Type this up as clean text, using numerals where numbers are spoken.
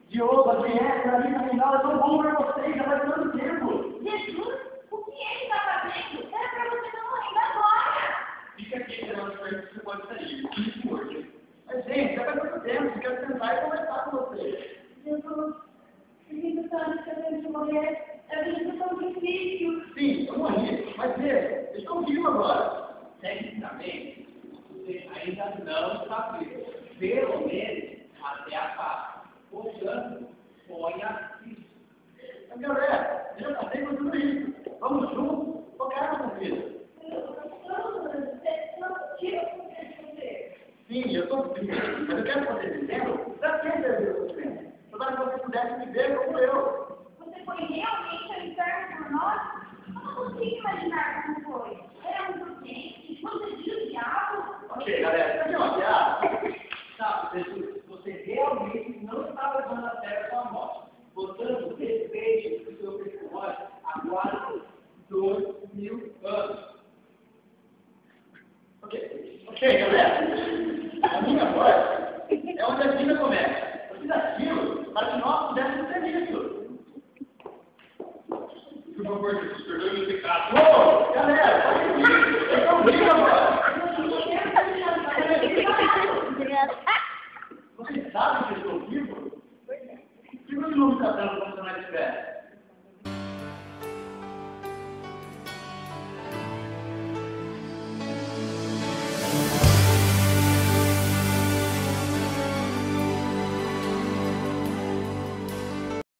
Diogo, Adriana, Marina, Reinaldo, é tão bom pra vocês, já faz tanto tempo. Jesus, o que ele está fazendo? Era pra você não morrer agora. Fica aqui esperando pra que você pode sair. Isso hoje. Mas, gente, já faz muito tempo, eu quero sentar e conversar com vocês. Jesus, esse está me fazendo de morrer. É uma situação difícil. Sim, eu morri, mas veja, eles estão vivos agora. Tecnicamente, você ainda não está vivo. Pelo menos até a paz. Portanto, põe assim. Mas, galera, eu já passei por tudo isso. Vamos juntos tocar na vida. Sim, eu estou vivo, mas eu quero que você dizendo para quem deve você. Para que você pudesse viver como eu. Você foi realmente ao inferno por nós? Eu não consigo imaginar como foi. Era um urgente, você viu o diabo? Ok, galera, isso aqui é uma piada. Sabe, Jesus, você realmente não está levando a sério a sua morte. Portanto, respeite o seu personagem há quase 2000 anos. Ok, galera. A minha voz é onde a vida começa. Eu fiz aquilo para que nós pudéssemos ser isso. Por favor, Jesus, perdoe o pecado. Ô, galera, pode ir. Eu estou vivo agora. Vocês sabem que